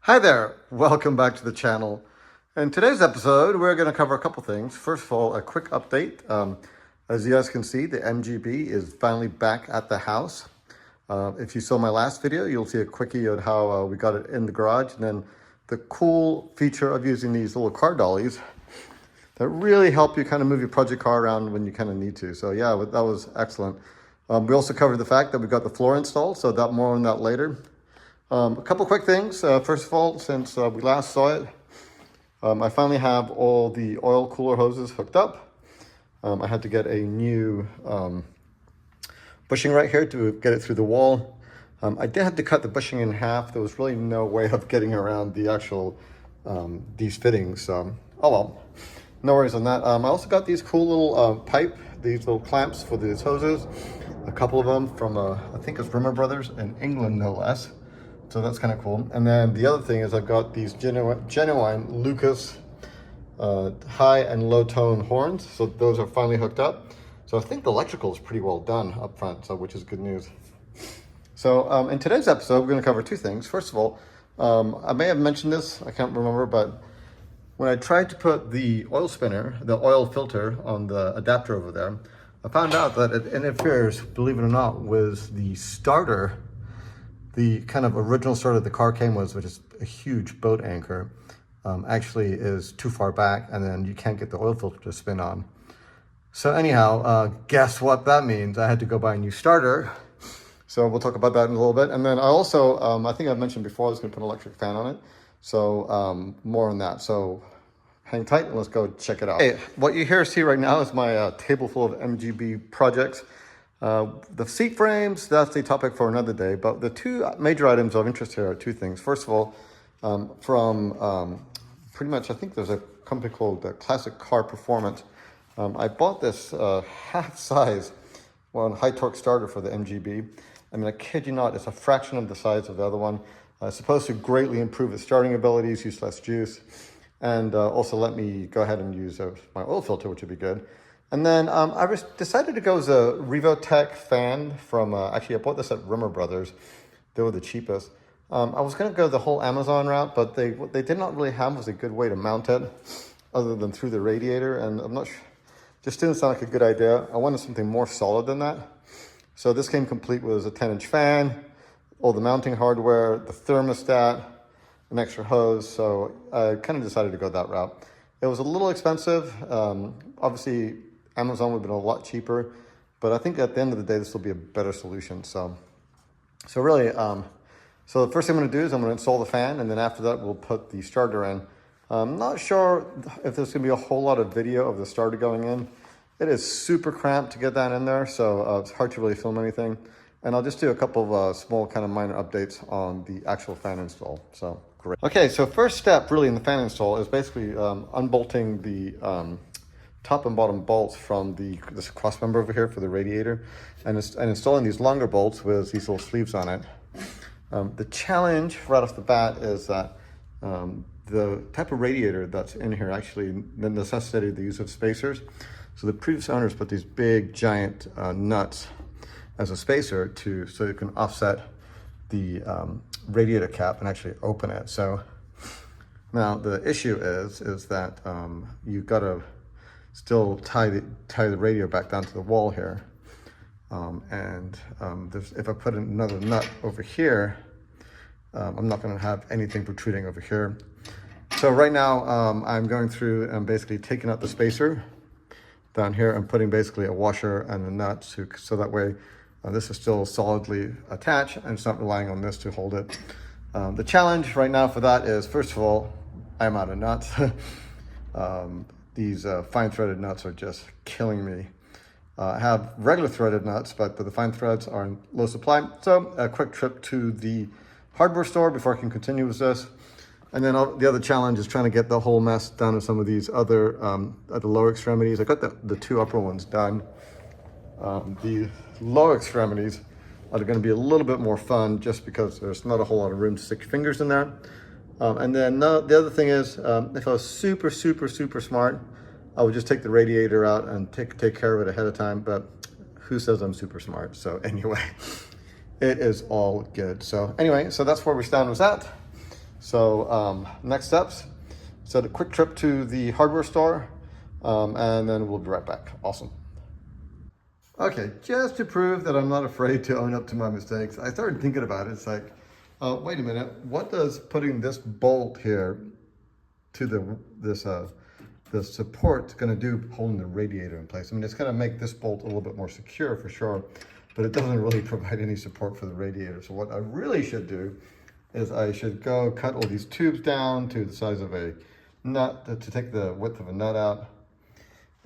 Hi there, welcome back to the channel. In today's episode, we're going to cover a couple things. First of all, a quick update. As you guys can see, the MGB is finally back at the house. If you saw my last video, you'll see a quickie on how we got it in the garage. And then the cool feature of using these little car dollies that really help you kind of move your project car around when you kind of need to. So yeah, that was excellent. We also covered the fact that we got the floor installed, so more on that later. A couple quick things. First of all, since we last saw it, I finally have all the oil cooler hoses hooked up. I had to get a new bushing right here to get it through the wall. I did have to cut the bushing in half. There was really no way of getting around the actual these fittings. Oh well, no worries on that. I also got these cool little these little clamps for these hoses. A couple of them from I think it's Rimmer Brothers in England, no less. So that's kind of cool. And then the other thing is I've got these genuine Lucas high and low tone horns. So those are finally hooked up. So I think the electrical is pretty well done up front, so which is good news. So in today's episode, we're going to cover two things. First of all, I may have mentioned this, I can't remember, but when I tried to put the oil spinner, the oil filter on the adapter over there, I found out that it interferes, believe it or not, with the starter. The kind of original starter the car came with, which is a huge boat anchor, actually is too far back, and then you can't get the oil filter to spin on. So anyhow, guess what that means? I had to go buy a new starter. So we'll talk about that in a little bit. And then I also, I think I've mentioned before, I was going to put an electric fan on it. So more on that. So hang tight and let's go check it out. Hey, what you see right now is my table full of MGB projects. The seat frames, that's the topic for another day, but the two major items of interest here are two things. First of all, from pretty much, I think there's a company called Classic Car Performance. I bought this half size high torque starter for the MGB. I mean, I kid you not, it's a fraction of the size of the other one. It's supposed to greatly improve its starting abilities, use less juice, and also let me go ahead and use my oil filter, which would be good. And then I decided to go as a Revotech fan from, actually I bought this at Rimmer Brothers. They were the cheapest. I was gonna go the whole Amazon route, but what they did not really have was a good way to mount it other than through the radiator. And I'm not sure, just didn't sound like a good idea. I wanted something more solid than that. So this came complete with a 10-inch fan, all the mounting hardware, the thermostat, an extra hose. So I kind of decided to go that route. It was a little expensive. Obviously, Amazon would have been a lot cheaper, but I think at the end of the day, this will be a better solution. So really, so the first thing I'm going to do is I'm going to install the fan, and then after that, we'll put the starter in. I'm not sure if there's going to be a whole lot of video of the starter going in. It is super cramped to get that in there, so it's hard to really film anything. And I'll just do a couple of small kind of minor updates on the actual fan install. So great. Okay, so first step really in the fan install is basically unbolting the top and bottom bolts from this cross member over here for the radiator, and installing these longer bolts with these little sleeves on it. The challenge right off the bat is that the type of radiator that's in here actually necessitated the use of spacers. So the previous owners put these big giant nuts as a spacer so you can offset the radiator cap and actually open it. So now the issue is that you've got to still tie the radiator back down to the wall here. If I put another nut over here, I'm not going to have anything protruding over here. So right now I'm going through and basically taking out the spacer down here and putting basically a washer and a nut so that way this is still solidly attached and it's not relying on this to hold it. The challenge right now for that is, first of all, I'm out of nuts. These fine threaded nuts are just killing me. I have regular threaded nuts, but the fine threads are in low supply. So a quick trip to the hardware store before I can continue with this. And then the other challenge is trying to get the whole mess down to some of these other, at the lower extremities. I got the two upper ones done. The lower extremities are going to be a little bit more fun just because there's not a whole lot of room to stick your fingers in there. And then the other thing is, if I was super smart, I would just take the radiator out and take care of it ahead of time, but who says I'm super smart? So anyway, it is all good. So anyway, so that's where we stand with that. So next steps, so a quick trip to the hardware store, and then we'll be right back. Awesome. Okay, just to prove that I'm not afraid to own up to my mistakes, I started thinking about it. It's like, wait a minute, what does putting this bolt here to the support going to do holding the radiator in place? I mean, it's going to make this bolt a little bit more secure for sure, but it doesn't really provide any support for the radiator. So what I really should do is I should go cut all these tubes down to the size of a nut to take the width of a nut out,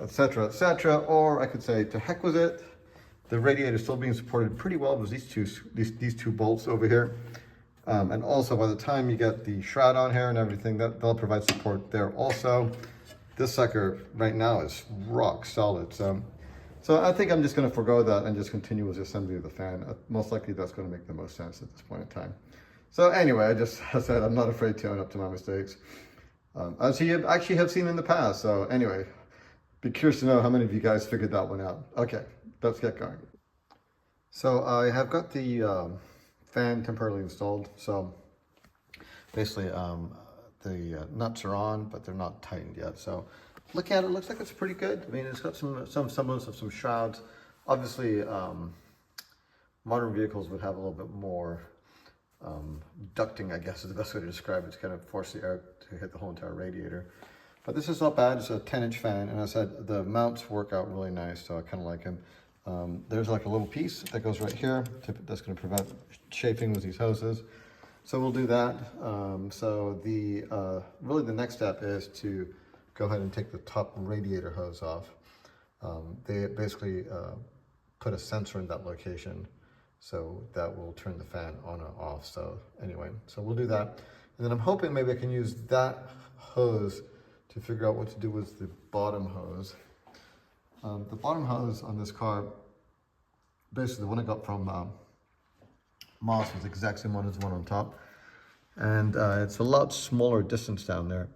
etc., etc. Or I could say, to heck with it. The radiator is still being supported pretty well with these two bolts over here. And also, by the time you get the shroud on here and everything, they'll provide support there also. This sucker right now is rock solid. So I think I'm just going to forego that and just continue with the assembly of the fan. Most likely that's going to make the most sense at this point in time. So anyway, I said I'm not afraid to own up to my mistakes, as you actually have seen in the past. So anyway, be curious to know how many of you guys figured that one out. Okay, let's get going. So I have got the fan temporarily installed. So basically the nuts are on, but they're not tightened yet. So look at it, looks like it's pretty good. I mean, it's got some semblance of some shrouds. Obviously, modern vehicles would have a little bit more ducting, I guess is the best way to describe it, to kind of force the air to hit the whole entire radiator. But this is not bad. It's a 10-inch fan, and as I said, the mounts work out really nice, so I kind of like them. There's like a little piece that goes right here that's going to prevent chafing with these hoses. So we'll do that. So really the next step is to go ahead and take the top radiator hose off. They basically put a sensor in that location, so that will turn the fan on or off. So anyway, so we'll do that. And then I'm hoping maybe I can use that hose to figure out what to do with the bottom hose. The bottom hose on this car, basically the one I got from Moss, was the exact same one as the one on top. And it's a lot smaller distance down there.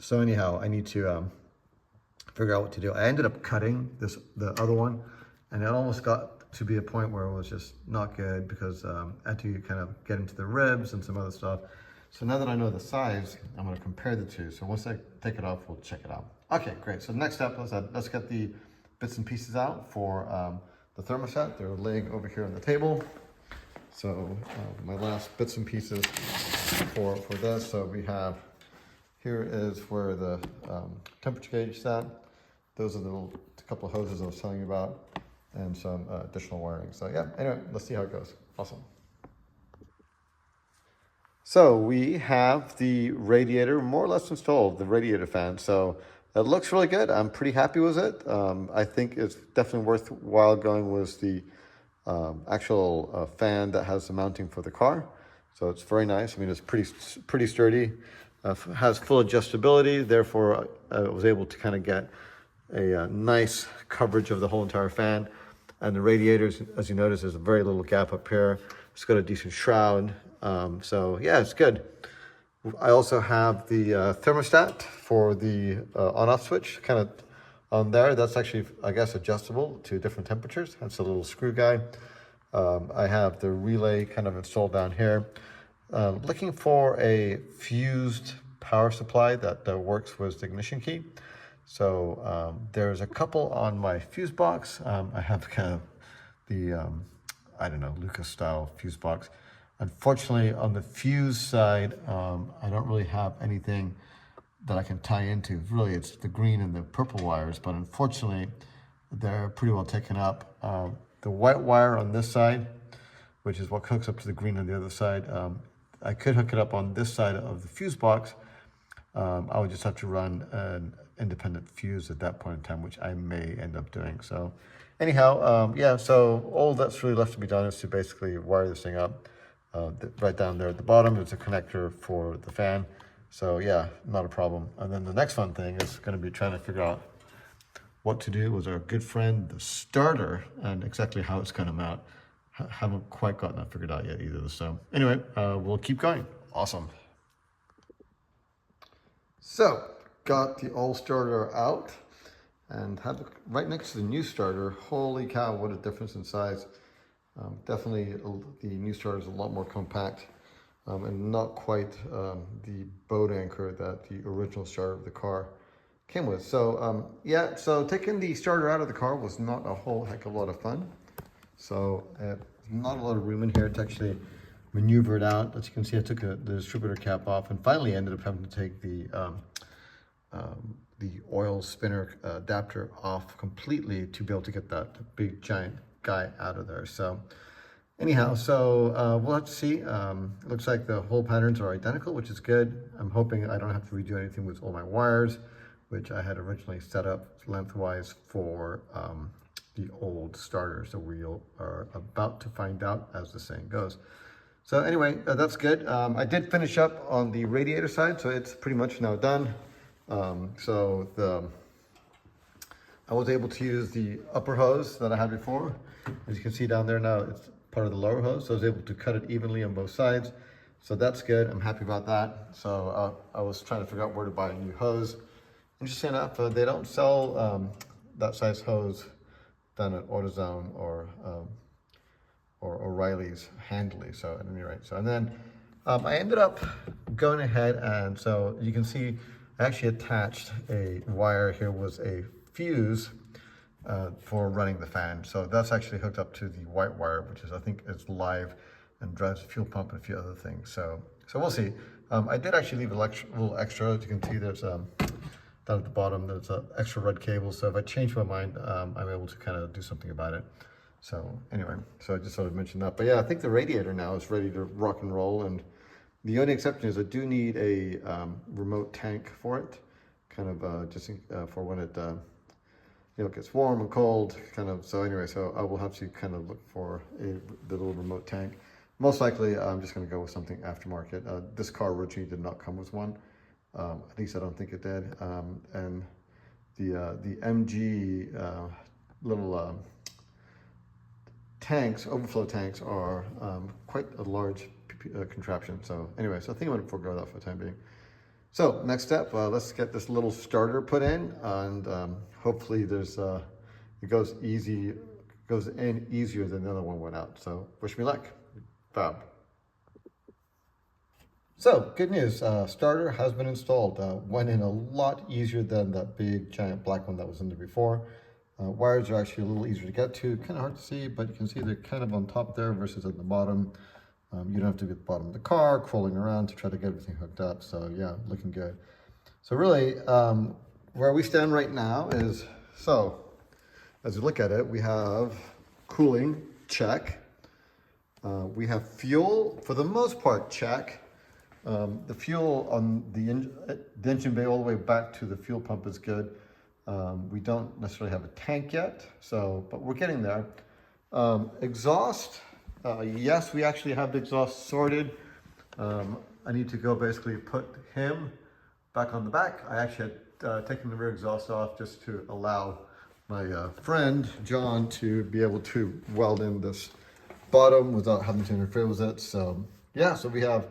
So anyhow, I need to figure out what to do. I ended up cutting the other one, and it almost got to be a point where it was just not good because I had to kind of get into the ribs and some other stuff. So now that I know the size, I'm going to compare the two. So once I take it off, we'll check it out. Okay, great. So the next step is let's get the bits and pieces out for the thermostat. They're laying over here on the table. So my last bits and pieces for this. So we have, here is where the temperature gauge is at. Those are the couple of hoses I was telling you about, and some additional wiring. So yeah, anyway, let's see how it goes. Awesome. So we have the radiator more or less installed, the radiator fan. So it looks really good. I'm pretty happy with it. I think it's definitely worthwhile going with the actual fan that has the mounting for the car. So it's very nice. I mean, it's pretty sturdy. Has full adjustability. Therefore, I was able to kind of get a nice coverage of the whole entire fan. And the radiators, as you notice, there's a very little gap up here. It's got a decent shroud. So yeah, it's good. I also have the thermostat for the on-off switch kind of on there. That's actually, I guess, adjustable to different temperatures. That's a little screw guy. I have the relay kind of installed down here. Looking for a fused power supply that works with the ignition key. So there's a couple on my fuse box. I have kind of the, I don't know, Lucas style fuse box. Unfortunately, on the fuse side, I don't really have anything that I can tie into. Really, it's the green and the purple wires, but unfortunately, they're pretty well taken up. The white wire on this side, which is what hooks up to the green on the other side, I could hook it up on this side of the fuse box. I would just have to run an independent fuse at that point in time, which I may end up doing. So anyhow, yeah, so all that's really left to be done is to basically wire this thing up. Right down there at the bottom, there's a connector for the fan. So yeah, not a problem. And then the next fun thing is going to be trying to figure out what to do with our good friend, the starter, and exactly how it's going to mount. Haven't quite gotten that figured out yet either. So anyway, we'll keep going. Awesome. So got the old starter out and have it right next to the new starter. Holy cow, what a difference in size. Definitely the new starter is a lot more compact. and not quite the boat anchor that the original starter of the car came with. So yeah, so taking the starter out of the car was not a whole heck of a lot of fun. So not a lot of room in here to actually maneuver it out. As you can see, I took the distributor cap off and finally ended up having to take the oil spinner adapter off completely to be able to get that big giant guy out of there. So anyhow, so we'll have to see. It looks like the hole patterns are identical, which is good. I'm hoping I don't have to redo anything with all my wires, which I had originally set up lengthwise for the old starter. So we are about to find out, as the saying goes. So anyway, that's good. I did finish up on the radiator side, so it's pretty much now done. I was able to use the upper hose that I had before. As you can see down there now, it's part of the lower hose, so I was able to cut it evenly on both sides. So that's good. I'm happy about that. So I was trying to figure out where to buy a new hose. Interesting enough, they don't sell that size hose down at AutoZone or O'Reilly's handily. So at any rate, so and then I ended up going ahead, and so you can see I actually attached a wire. Here was a fuse for running the fan. So that's actually hooked up to the white wire, which is, I think, is live and drives the fuel pump and a few other things. So we'll see. I did actually leave a little extra. As you can see, there's down at the bottom, there's an extra red cable. So if I change my mind, I'm able to kind of do something about it. So anyway, so I just thought I'd mention that. But yeah, I think the radiator now is ready to rock and roll. And the only exception is I do need a remote tank for it, kind of just for when it gets warm and cold, kind of. So anyway, so I will have to kind of look for the little remote tank. Most likely, I'm just going to go with something aftermarket. This car originally did not come with one. At least I don't think it did. And the MG little tanks, overflow tanks, are quite a large contraption. So anyway, so I think I'm going to forego that for the time being. So next step, let's get this little starter put in, and hopefully there's it goes in easier than the other one went out. So wish me luck. Fab. So good news, starter has been installed. Went in a lot easier than that big giant black one that was in there before. Wires are actually a little easier to get to, kind of hard to see, but you can see they're kind of on top there versus at the bottom. You don't have to be at the bottom of the car, crawling around to try to get everything hooked up. So yeah, looking good. So really, where we stand right now is, so as you look at it, we have cooling, check. We have fuel, for the most part, check. The fuel on the engine bay all the way back to the fuel pump is good. We don't necessarily have a tank yet, but we're getting there. Exhaust, yes, we actually have the exhaust sorted. I need to go basically put him back on the back. I actually had taken the rear exhaust off just to allow my friend John to be able to weld in this bottom without having to interfere with it. So yeah, so we have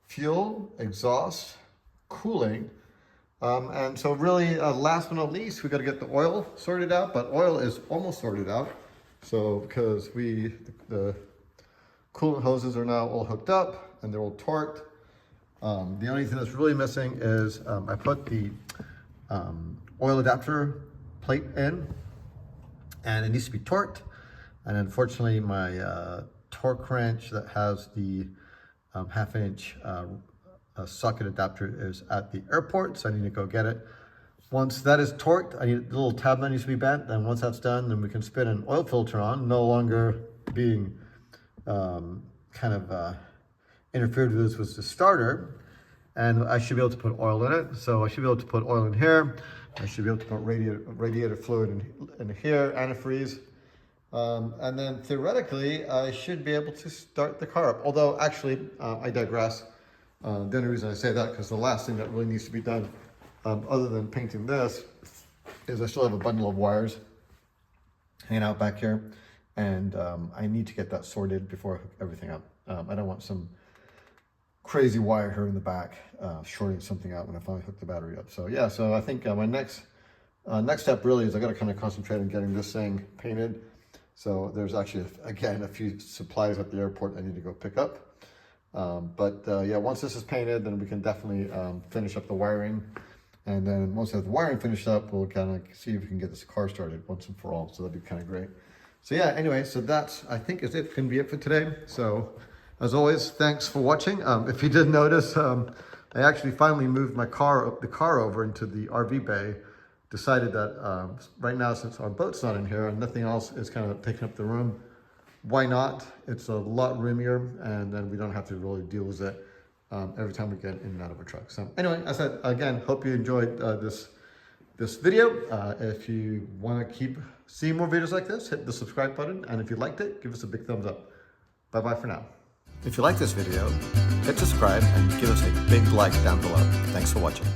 fuel, exhaust, cooling, and so really last but not least, we got to get the oil sorted out. But oil is almost sorted out, so because the coolant hoses are now all hooked up and they're all torqued. The only thing that's really missing is I put the oil adapter plate in, and it needs to be torqued. And unfortunately, my torque wrench that has the half-inch socket adapter is at the airport, so I need to go get it. Once that is torqued, I need the little tab that needs to be bent. Then once that's done, then we can spin an oil filter on, no longer being interfered with the starter. And I should be able to put oil in it. So I should be able to put oil in here. I should be able to put radiator fluid in here, antifreeze. And then theoretically, I should be able to start the car up. Although actually, I digress. The only reason I say that, because the last thing that really needs to be done, other than painting this, is I still have a bundle of wires hanging out back here. And I need to get that sorted before I hook everything up. I don't want some crazy wire here in the back shorting something out when I finally hook the battery up. So yeah, so I think my next step really is I got to kind of concentrate on getting this thing painted. So there's actually, again, a few supplies at the airport I need to go pick up. Yeah, once this is painted, then we can definitely finish up the wiring. And then once I have the wiring finished up, we'll kind of see if we can get this car started once and for all. So that'd be kind of great. So yeah, anyway, so that's, I think, is it. Can be it for today. So as always, thanks for watching. If you did notice, I actually finally moved the car over into the RV bay. Decided that right now, since our boat's not in here and nothing else is kind of taking up the room, why not? It's a lot roomier, and then we don't have to really deal with it every time we get in and out of a truck. So anyway, as I said, again, hope you enjoyed this video. If you want to keep seeing more videos like this, hit the subscribe button. And if you liked it, give us a big thumbs up. Bye-bye for now. If you like this video, hit subscribe and give us a big like down below. Thanks for watching.